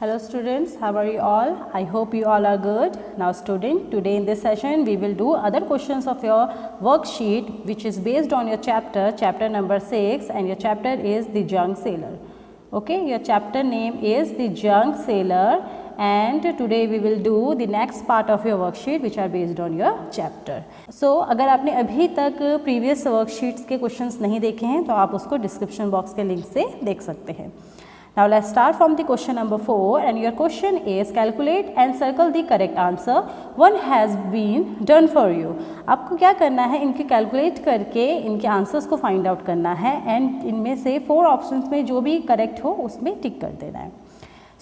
Hello students, how are you all? I hope you all are good. Now student, today in this session we will do other questions of your worksheet which is based on your chapter number 6, and your chapter is the Junk Sailor. Okay, your chapter name is the Junk Sailor, and today we will do the next part of your worksheet which are based on your chapter. So अगर आपने अभी तक previous worksheets के questions नहीं देखे हैं तो आप उसको description box के link से देख सकते हैं. Now let's start from the question number 4, and your question is calculate and circle the correct answer. One has been done for you. आपको क्या करना है, इनके कैलकुलेट करके इनके आंसर्स को फाइंड आउट करना है एंड इनमें से 4 ऑप्शंस में जो भी करेक्ट हो उसमें टिक कर देना है.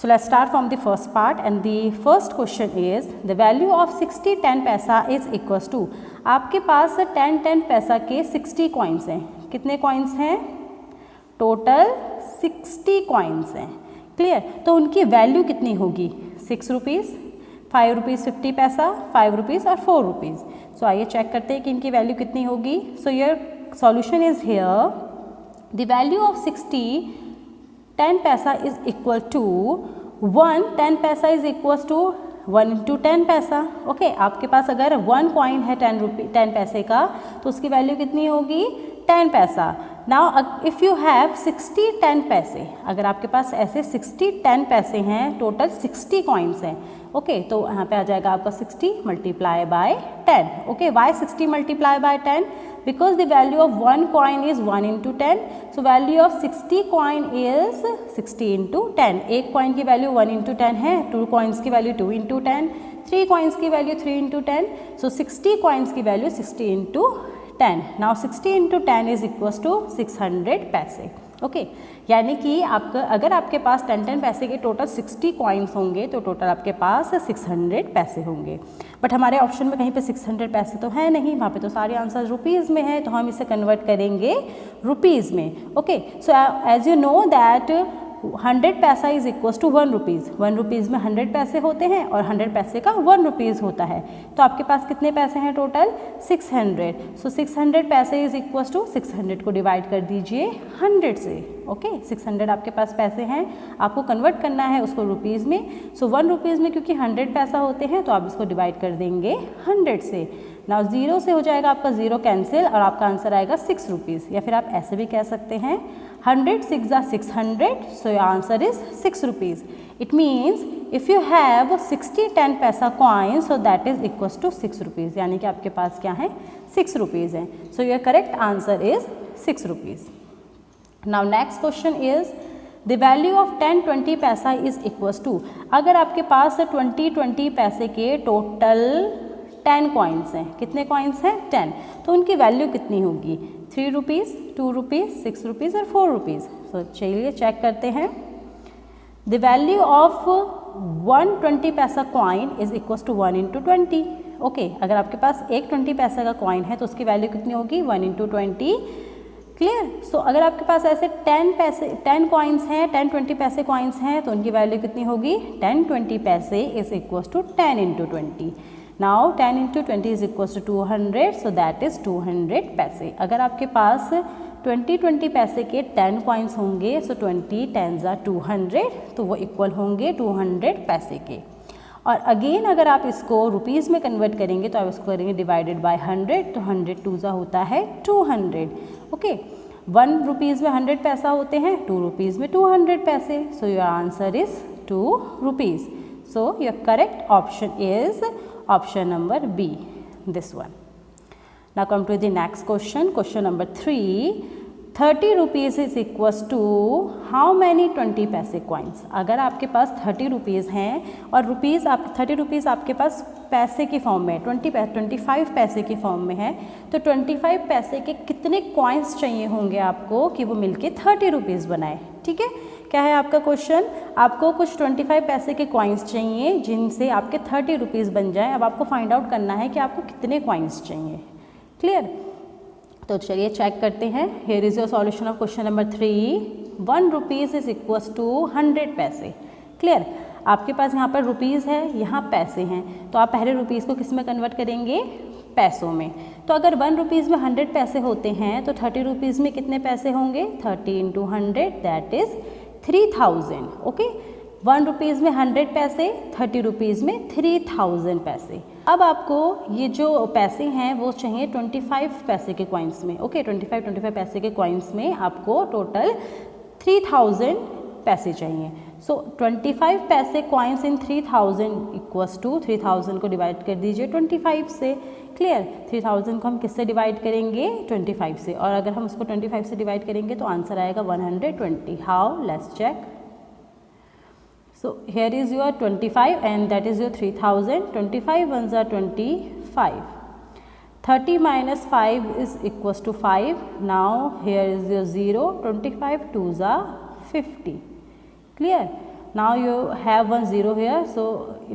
So let's start from the first part, and the first question is the value of 60 10 पैसा is equals to. आपके पास 10 पैसा के 60 कॉइन्स हैं. कितने कॉइन्स हैं? टोटल 60 कॉइन्स हैं. क्लियर? तो उनकी वैल्यू कितनी होगी? 6 रुपीज़, 5 रुपीज़ 50 पैसा, 5 रुपीज़ और 4 रुपीज़. सो आइए चेक करते हैं कि इनकी वैल्यू कितनी होगी. So your solution is here. The value of 60 10 पैसा इज इक्वल टू 10 पैसा इज इक्वल टू 1 into 10 पैसा. ओके, आपके पास अगर 1 कॉइन है 10 पैसे का तो उसकी वैल्यू कितनी होगी? 10 पैसा. नाउ इफ़ यू हैव 60 10 पैसे, अगर आपके पास ऐसे 60 10 पैसे हैं, टोटल 60 कॉइन्स हैं. ओके, तो यहाँ पे आ जाएगा आपका 60 multiply by 10. Okay, why 60 multiply by 10? Because the value of 1 coin is 1 into 10. So value of 60 coin is 60 into 10. एक कॉइन की वैल्यू 1 into 10 है, 2 कॉइन्स की वैल्यू 2 into 10, 3 कॉइन्स की वैल्यू 3 into 10. सो 60 कॉइन्स की value 60 into 10. Now 60 into 10 is equals to 600 paise. Okay, यानी कि आपका अगर आपके पास 10 पैसे के टोटल 60 कॉइन्स होंगे तो टोटल आपके पास 600 पैसे होंगे. बट हमारे ऑप्शन में कहीं पे 600 पैसे तो है नहीं, वहाँ पे तो सारे आंसर रुपीज़ में है, तो हम इसे कन्वर्ट करेंगे रुपीज़ में. Okay, so as you know that 100 paisa is equals to 1 rupees. 1 rupees में 100 पैसे होते हैं और 100 पैसे का 1 रुपीज़ होता है. तो आपके पास कितने पैसे हैं टोटल? 600. सो 600 पैसे इज इक्वल्स टू 600 को डिवाइड कर दीजिए 100 से. ओके, 600 आपके पास पैसे हैं, आपको कन्वर्ट करना है उसको रुपीज़ में. सो 1 रुपीज़ में क्योंकि 100 पैसा होते हैं तो आप इसको डिवाइड कर देंगे 100 से. नाउ 0 से हो जाएगा आपका 0 कैंसिल और आपका आंसर आएगा 6 रुपीज़. या फिर आप ऐसे भी कह सकते हैं 100 6 are 600. So your answer is 6 rupees. It means if you have 60 10 पैसा coin, so that is equals to 6 rupees. यानी कि आपके पास क्या है? 6 rupees है. So your correct answer is 6 rupees. Now next question is the value of 10 20 पैसा is equals to. अगर आपके पास 20 पैसे के टोटल 10 कॉइन्स हैं. कितने कॉइन्स हैं? 10. तो उनकी वैल्यू कितनी होगी? 3 रुपीज़, 2 रुपीज़, 6 रुपीज़ और 4 रुपीज़. सो चलिए चेक करते हैं. The value of 120 paisa coin is equals to 1 into 20. Okay, अगर आपके पास एक 20 पैसा का कॉइन है तो उसकी वैल्यू कितनी होगी? 1 into 20. क्लियर? सो अगर आपके पास ऐसे 10 कॉइन्स हैं, 10 20 पैसे कॉइन्स हैं तो उनकी वैल्यू कितनी होगी? 10 20 पैसे is equals to 10 into 20. Now 10 into 20 is equals to 200, so that is 200 पैसे. अगर आपके पास 20 पैसे के 10 कॉइन्स होंगे, so 20 10s are 200, तो वो इक्वल होंगे 200 पैसे के. और अगेन अगर आप इसको रुपीज़ में कन्वर्ट करेंगे तो आप इसको करेंगे डिवाइडेड बाय 100, तो 100 2 होता है 200. ओके, 1 रुपीज़ में 100 पैसा होते हैं, 2 रुपीज़ में 200 पैसे. So your answer is 2 rupees. So your correct option is option number B, this one. Now come to the next question. Question number 3. 30 rupees is equals to how many 20 पैसे coins? अगर आपके पास 30 rupees हैं और 30 rupees आपके पास पैसे की form में 25 पैसे की फॉर्म में है, तो 25 पैसे के कितने कॉइन्स चाहिए होंगे आपको कि वो मिलके 30 रुपीज़ बनाए? ठीक है, क्या है आपका क्वेश्चन? आपको कुछ 25 पैसे के कॉइन्स चाहिए जिनसे आपके 30 रुपीज़ बन जाए. अब आपको फाइंड आउट करना है कि आपको कितने कॉइन्स चाहिए. क्लियर? तो चलिए चेक करते हैं. Here is your solution of question number 3. 1 rupees is equals to 100 paise. Clear? आपके पास यहाँ पर रुपीज़ है, यहाँ पैसे हैं, तो आप पहले रुपीज़ को किस में कन्वर्ट करेंगे? पैसों में. तो अगर 1 रुपीज़ में 100 पैसे होते हैं तो 30 रुपीज़ में कितने पैसे होंगे? 30 into 100 that is 3000. Okay, 1 rupees में 100 पैसे, 30 रुपीज़ में 3000 पैसे। अब आपको ये जो पैसे हैं वो चाहिए 25 पैसे के कॉइन्स में। ओके, 25 पैसे के कॉइन्स में आपको टोटल 3000 पैसे चाहिए। सो 25 पैसे कॉइन्स इन 3000 इक्वल्स टू 3000 को डिवाइड कर दीजिए 25 से। क्लियर, 3000 को हम किससे डिवाइड करेंगे? 25 से। और अगर हम उसको 25 से डिवाइड करेंगे तो आंसर आएगा 120। How? Let's check. So here is your 25 and that is your 3000. 25 ones are 25. 30 minus 5 is equals to 5. Now here is your 0. 25 twos are 50. Clear? Now you have one 0 here, so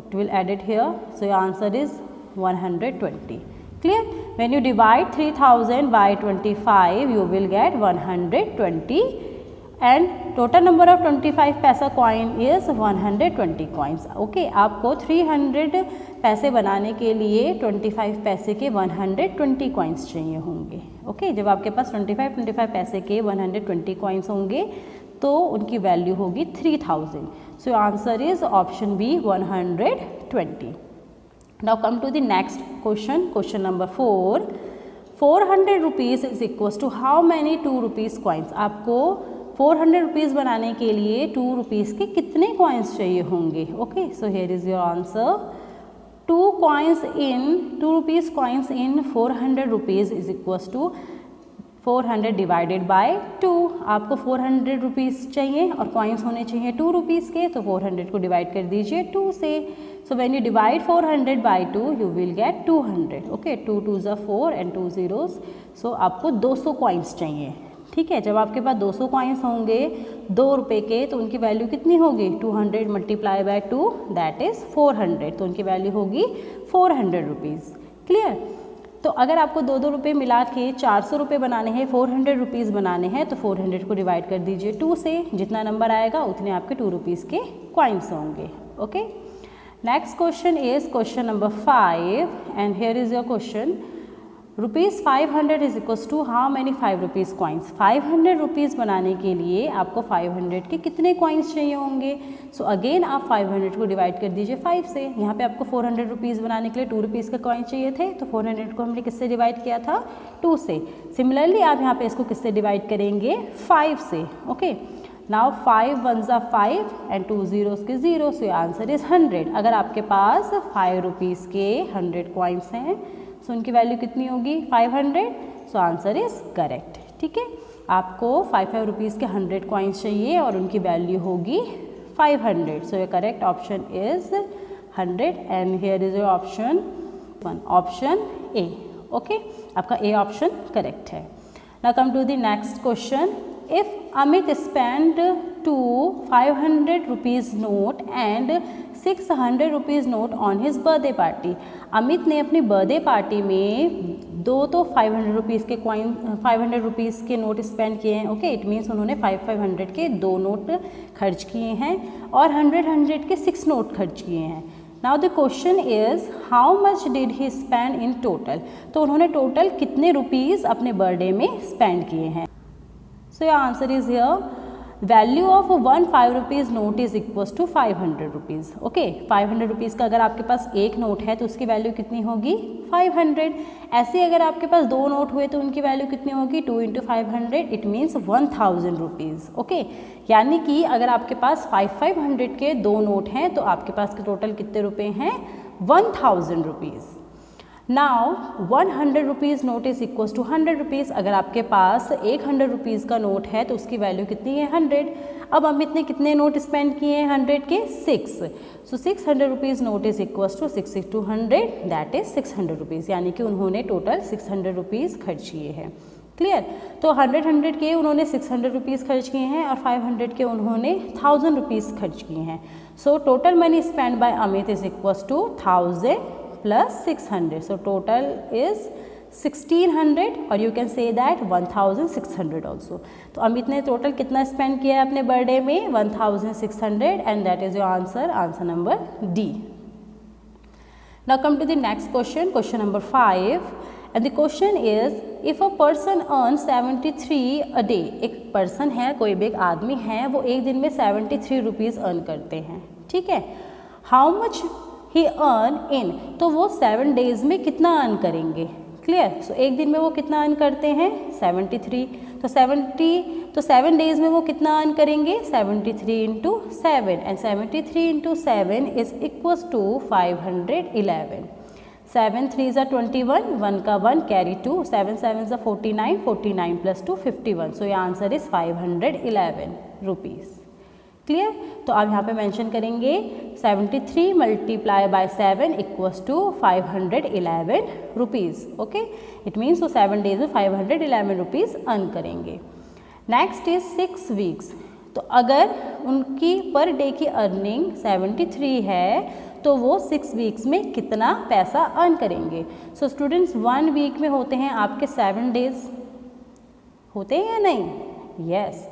it will add it here. So your answer is 120. Clear? When you divide 3000 by 25, you will get 120. And total number of 25 पैसा coin is 120 coins. Okay, आपको 300 पैसे बनाने के लिए 25 पैसे के 120 coins चाहिए होंगे। ओके, जब आपके पास 25 पैसे के 120 कॉइन्स होंगे तो उनकी वैल्यू होगी 3000। So answer is option B 120। Now come to the next question, question number 4। 400 rupees is equals to how many 2 rupees coins. आपको 400 रुपीज़ बनाने के लिए 2 रुपीज़ के कितने कॉइन्स चाहिए होंगे? Okay, so here is your answer. 2 rupees coins in 400 rupees is equals to 400 divided by 2। आपको 400 rupees चाहिए और कॉइन्स होने चाहिए 2 रुपीज़ के, तो 400 को डिवाइड कर दीजिए 2 से। So when you divide 400 by 2 you will get 200। Okay, 2 2s are 4 and 2 zeros। So आपको 200 कॉइन्स चाहिए। ठीक है, जब आपके पास 200 कॉइन्स होंगे 2 रुपये के, तो उनकी वैल्यू कितनी होगी? 200 मल्टीप्लाई बाय 2 दैट इज़ 400। तो उनकी वैल्यू होगी 400 रुपीज़। क्लियर? तो अगर आपको 2 रुपये मिला के 400 रुपये बनाने हैं, 400 रुपीज़ बनाने हैं, तो 400 को डिवाइड कर दीजिए 2 से। जितना नंबर आएगा उतने आपके 2 रुपीज़ के कॉइन्स होंगे। Okay, next question is question number 5 and here is your question. ₹500 is equals to how many 5 rupees coins. 500 rupees बनाने के लिए आपको 500 के कितने कॉइन्स चाहिए होंगे? सो अगेन आप 500 को डिवाइड कर दीजिए 5 से। यहाँ पे आपको 400 रुपीज़ बनाने के लिए 2 रुपीज़ का कॉइन चाहिए थे, तो 400 को हमने किससे डिवाइड किया था? 2 से। सिमिलरली आप यहाँ पे इसको किससे डिवाइड करेंगे? 5 से। Okay, now 5 1s are 5 and 2 zeros के 0, सो आंसर इज़ 100। अगर आपके पास 5 रुपीज़ के 100 कॉइन्स हैं, सो उनकी वैल्यू कितनी होगी? 500। So answer is correct. ठीक है, आपको 5 रुपीज़ के 100 कॉइन्स चाहिए और उनकी वैल्यू होगी 500। So your correct option is 100 and here is your option 1, option A. Okay, आपका ए ऑप्शन करेक्ट है। Now come to the next question. If Amit spent 500 rupees note and 600 rupees note on his birthday party। Amit ने अपनी birthday party में 500 rupees के coin 500 rupees के note spend किए हैं। Okay, it means उन्होंने 500 के 2 नोट खर्च किए हैं और 100 के 6 नोट खर्च किए हैं। Now the question is how much did he spend in total. तो उन्होंने टोटल कितने रुपीज़ अपने बर्थडे में स्पेंड किए हैं? So your answer is here. Value of 1 5 rupees note is equals to 500 rupees. Okay, 500 rupees का अगर आपके पास एक नोट है तो उसकी वैल्यू कितनी होगी? 500। ऐसे अगर आपके पास 2 नोट हुए तो उनकी वैल्यू कितनी होगी? 2 × 500 इट मीन्स 1000 रुपीज़। ओके, यानी कि अगर आपके पास 500 के 2 नोट हैं तो आपके पास के टोटल कितने रुपए हैं? 1000 rupees. Now 100 rupees note is equals to 100 rupees. अगर आपके पास 100 रुपीज़ का नोट है तो उसकी वैल्यू कितनी है? 100। अब अमित ने कितने नोट स्पेंड किए हैं? 100 के 6। So 600 rupees note is equals to 6 × 100 that is 600 rupees, यानी कि उन्होंने टोटल 600 रुपीज़ खर्च किए हैं। क्लियर? तो 100 के उन्होंने 600 रुपीज़ खर्च किए हैं और 500 के उन्होंने 1000 रुपीज़ खर्च किए हैं। So total money spend by Amit is equals to 1000 plus 600, so total is 1600 और you can say that 1600 also। तो अमित ने टोटल कितना स्पेंड किया है अपने बर्थडे में? 1600 and that is your answer, answer number D। Now come to the next question, question number 5 and the question is if a person earn 73 a day, एक person है, कोई भी एक आदमी है, वो एक दिन में 73 रुपीज़ अर्न करते हैं, ठीक है। How much he earn in, तो वो 7 डेज में कितना अर्न करेंगे, क्लियर। सो एक दिन में वो कितना अर्न करते हैं 73, तो 7 डेज में वो कितना अर्न करेंगे 73 into 7 and 73 into 7 is equals to 511। 7 3 ज़ा 21, 1 का 1 कैरी 2, 7 7 ज़ा 49, 49 प्लस 2 51। सो ये आंसर इज 511 रुपीज़, क्लियर। तो आप यहाँ पे मेंशन करेंगे 73 multiply by 7 equals to 511 rupees, okay. It means वो 7 डेज में 511 रुपीज़ अर्न करेंगे। नेक्स्ट इज 6 वीक्स, तो अगर उनकी पर डे की अर्निंग 73 है तो वो 6 वीक्स में कितना पैसा अर्न करेंगे। सो स्टूडेंट्स 1 वीक में होते हैं आपके 7 डेज, होते हैं या नहीं, यस।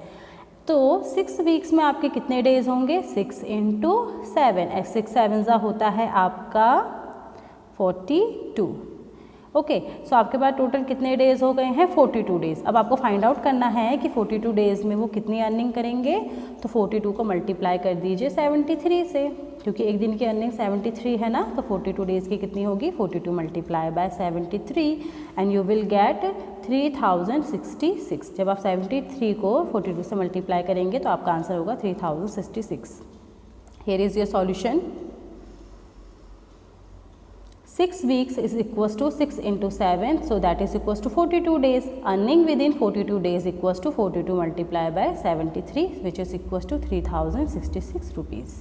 तो 6 वीक्स में आपके कितने डेज होंगे 6 इंटू 7, 6 7 ज़ा होता है आपका 42, ओके। सो आपके पास टोटल कितने डेज हो गए हैं 42 डेज। अब आपको फाइंड आउट करना है कि 42 डेज में वो कितनी अर्निंग करेंगे, तो 42 को मल्टीप्लाई कर दीजिए 73 से, क्योंकि एक दिन की अर्निंग 73 है ना, तो 42 डेज की कितनी होगी 42 multiply by 73 and you will gate 3066। जब आप 73 को 42 से मल्टीप्लाई करेंगे तो आपका आंसर होगा 3066। Here is your solution. 6 weeks is equals to 6 into 7, so that is equals to 42 days. Earning within 42 days equals to 42 multiplied by 73, which is equals to 3066 rupees.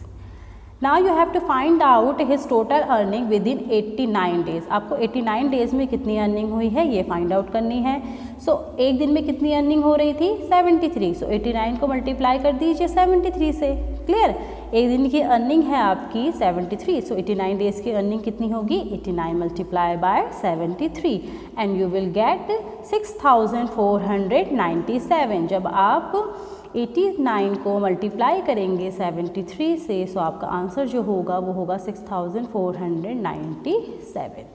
Now you have to find out his total earning within 89 days. आपको 89 days में कितनी earning हुई है ये find out करनी है। सो एक दिन में कितनी अर्निंग हो रही थी 73, सो 89 को मल्टीप्लाई कर दीजिए 73 से, क्लियर। एक दिन की अर्निंग है आपकी 73, सो 89 डेज की अर्निंग कितनी होगी 89 multiply by 73 and you will gate 6497। जब आप 89 को मल्टीप्लाई करेंगे 73 से, सो आपका आंसर जो होगा वो होगा 6497।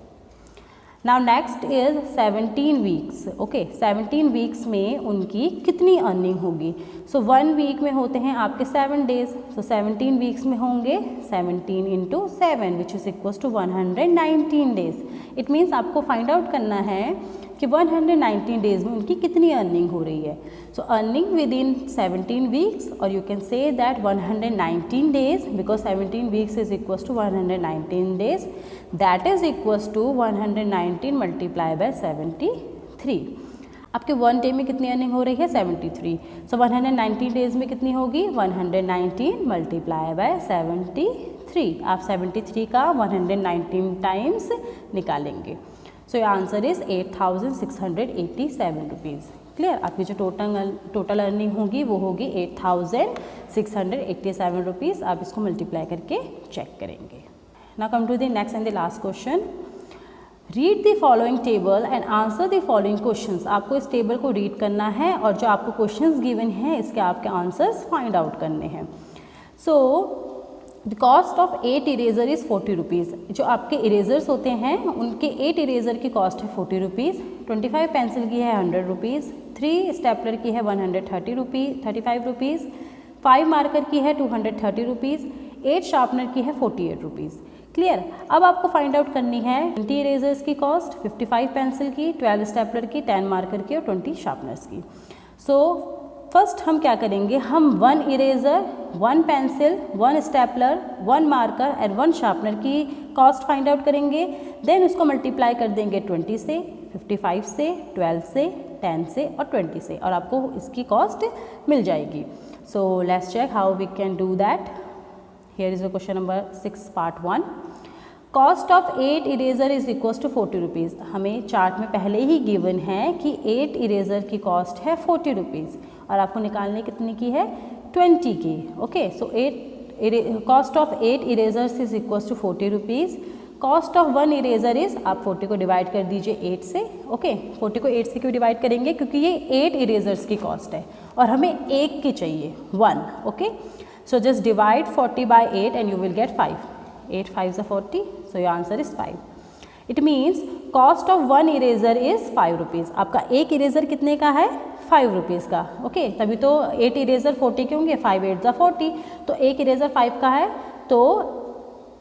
Now next is 17 weeks, okay. 17 weeks में उनकी कितनी अर्निंग होगी। सो 1 वीक में होते हैं आपके 7 डेज, सो 17 वीक्स में होंगे 17 into 7 which is equals to 119 days. It means आपको फाइंड आउट करना है कि 119 डेज में उनकी कितनी अर्निंग हो रही है। So earning within 17 weeks, और you can say that 119 days because 17 weeks is equals to 119 days, that is equals to 119 multiply by 73। आपके 1 डे में कितनी अर्निंग हो रही है 73, सो 119 डेज में कितनी होगी 119 मल्टीप्लाई बाय 73। आप 73 का 119 टाइम्स निकालेंगे, so your answer is 8687 rupees, clear. आपकी जो टोटल अर्निंग होगी वो होगी 8687 रुपीज़। आप इसको मल्टीप्लाई करके चेक करेंगे। Now come to the next and the last question. Read the following table and answer the following questions. आपको इस टेबल को रीड करना है और जो आपको क्वेश्चंस गिवन हैं इसके आपके आंसर्स फाइंड आउट करने हैं। So the cost of 8 eraser is 40 rupees. जो आपके इरेजर्स होते हैं उनके 8 इरेजर की कॉस्ट है 40 रुपीज़, 25 पेंसिल की है 100 रुपीज़, 3 स्टेपलर की है 135 रुपीज़, 5 मार्कर की है 230 रुपीज़, 8 शार्पनर की है 48 रुपीज़, क्लियर। अब आपको फाइंड आउट करनी है 20 इरेजर्स की कॉस्ट, 55 पेंसिल की, 12 स्टेपलर की, 10 मार्कर की और 20 शार्पनर्स की। सो फर्स्ट हम क्या करेंगे, हम 1 eraser, 1 pencil, 1 stapler, 1 marker and 1 sharpener की कॉस्ट फाइंड आउट करेंगे। देन उसको मल्टीप्लाई कर देंगे 20 से, 55 से, 12 से, 10 से और 20 से, और आपको इसकी कॉस्ट मिल जाएगी। So let's check how we can do that. Here is the question number 6 part 1। Cost of 8 eraser is equals to 40 rupees. हमें चार्ट में पहले ही गिवन है कि 8 इरेज़र की कॉस्ट है 40 रुपीज़ और आपको निकालने कितने की है 20 की, okay. So cost of 8 erasers is equals to 40 rupees. Cost of 1 eraser is, आप 40 को डिवाइड कर दीजिए 8 से, ओके। 40 को 8 से क्यों डिवाइड करेंगे, क्योंकि ये 8 इरेज़र्स की कॉस्ट है और हमें एक की चाहिए 1, okay. So just divide 40 by 8 and you will get 5. 8 5 is 40, so your answer is 5. It means cost of one eraser is 5 rupees. आपका एक इरेजर कितने का है? 5 रुपीज़ का। ओके, तभी तो 8 इरेजर 40 के होंगे, 5 8 ज़ा 40, तो एक इरेजर 5 का है तो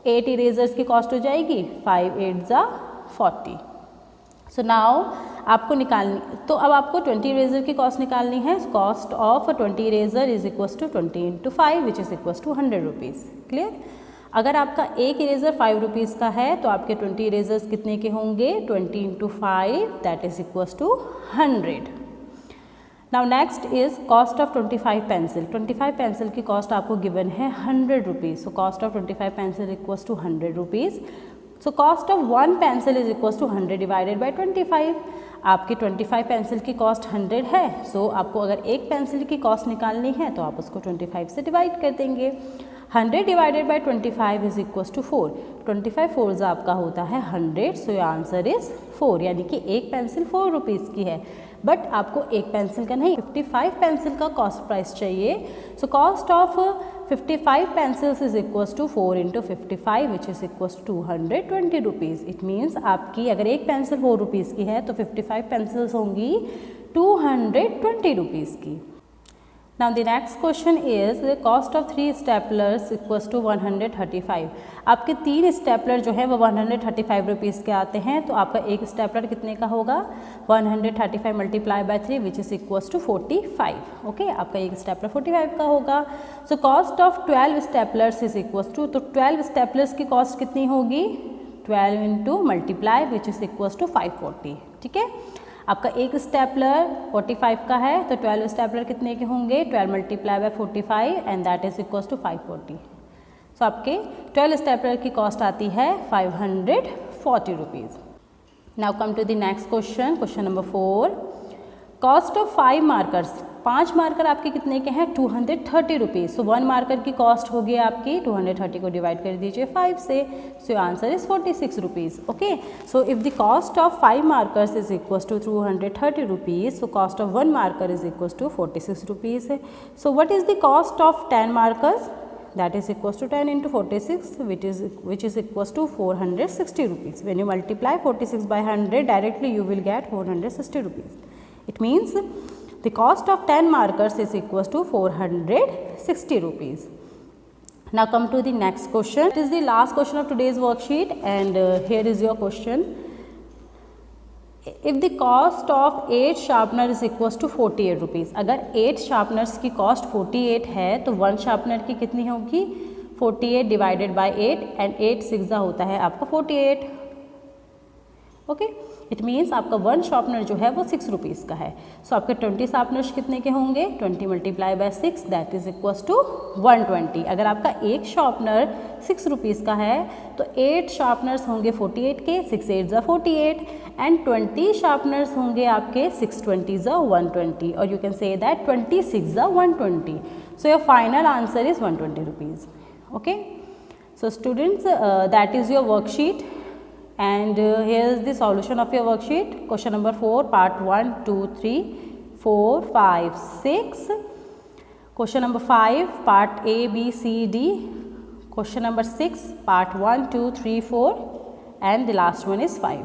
8 इरेजर्स की कॉस्ट हो जाएगी 5 8 ज़ा 40। सो नाउ आपको निकालनी, तो अब आपको 20 इरेजर की कॉस्ट निकालनी है। Cost of 20 eraser is equals to 20 into 5 which is equals to 100 rupees. Clear? अगर आपका एक इरेजर 5 रुपीज़ का है तो आपके 20 इरेजर्स कितने के होंगे? 20 into 5 that is equals to 100। Now next is cost of 25 pencil. 25 pencil की कॉस्ट आपको गिवन है 100 rupees. So cost of 25 pencil equals to 100 rupees. So cost of one pencil is equals to 100 divided by 25। आपकी 25 pencil की cost 100 है, सो आपको अगर एक pencil की कॉस्ट निकालनी है तो आप उसको 25 से डिवाइड कर देंगे। 100 divided by 25 is equals to 4। 25 fours आपका होता है 100, सो योर आंसर इज 4, यानी कि एक पेंसिल 4 रुपीज़ की है। बट आपको एक पेंसिल का नहीं, 55 पेंसिल का कॉस्ट प्राइस चाहिए। So cost of 55 pencils is equals to 4 into 55 which is equals to 220 rupees. It means आपकी अगर एक पेंसिल 4 रुपीज़ की है तो 55 पेंसिल्स होंगी 220 रुपीज़ की। Now the next question is the cost of 3 staplers equals to 135। आपके 3 स्टेपलर जो है वो 135 रुपीज़ के आते हैं, तो आपका एक स्टेपलर कितने का होगा? 135 multiply by 3 which is equals to 45। Okay, आपका एक स्टेपलर 45 का होगा। So cost of 12 staplers is equals to, तो 12 स्टेपलर्स की कॉस्ट कितनी होगी? 12 into multiply which is equals to 540। ठीक है, आपका एक स्टेपलर 45 का है तो 12 स्टेपलर कितने के होंगे? 12 multiply by 45 and that is equals to 540। So आपके 12 स्टेपलर की कॉस्ट आती है 540 rupees. Now come to the next question, question number 4। Cost of 5 markers, 5 marker आपके कितने के हैं? 230 रुपीज़। सो 1 मार्कर की कॉस्ट होगी आपकी 230 को डिवाइड कर दीजिए 5 से, so answer is 46 rupees. Okay, so if the cost of 5 markers is equals to 230 rupees, so cost of 1 marker is equals to 46 rupees है। So what is the cost of 10 markers? That is equals to 10 into 46 which is equals to 460 rupees. When you multiply 46 by 100 directly you will get 460 rupees. It means the cost of 10 markers is equals to 460 rupees. Now come to the next question. It is the last question of today's worksheet and here is your question. If the cost of 8 sharpener is equals to 48 rupees, अगर 8 sharpeners की cost 48 है तो 1 sharpener की कितनी होगी? 48 divided by 8 and 8 6 होता है आपका 48। ओके, इट मीन्स आपका 1 शार्पनर जो है वो 6 रुपीज़ का है। सो आपके 20 शार्पनर्स कितने के होंगे? 20 multiply by 6 that is equals to 120। अगर आपका एक शार्पनर 6 रुपीज़ का है तो 8 शार्पनर्स होंगे 48 के, 6 8 ज़ा 48 एंड 20 शार्पनर्स होंगे आपके 6 20 ज़ा 120 और यू कैन से दैट 26 ज़ा 120। So your final answer is 120 rupees. Okay, so students that is your worksheet and here is the solution of your worksheet. Question number 4 part 1 2 3 4 5 6. Question number 5 part A B C D. Question number 6 part 1 2 3 4 and the last one is 5.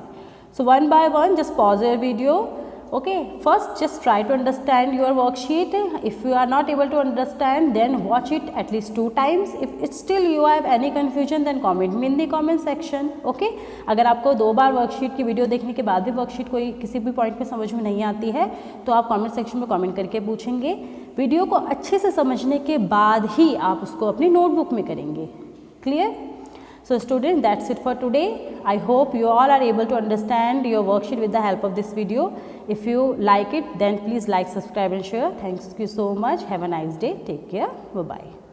So one by one just pause your video. Okay, first just try to understand your worksheet. If you are not able to understand then watch it at least 2 times. If it's still you have any confusion then comment me in the comment section. Okay, अगर आपको 2 बार worksheet की video देखने के बाद भी worksheet कोई किसी भी पॉइंट पे समझ में नहीं आती है तो आप कमेंट सेक्शन में कमेंट करके पूछेंगे। वीडियो को अच्छे से समझने के बाद ही आप उसको अपनी नोटबुक में करेंगे। Clear? So students, that's it for today. I hope you all are able to understand your worksheet with the help of this video. If you like it, then please like, subscribe and share. Thank you so much. Have a nice day. Take care. Bye-bye.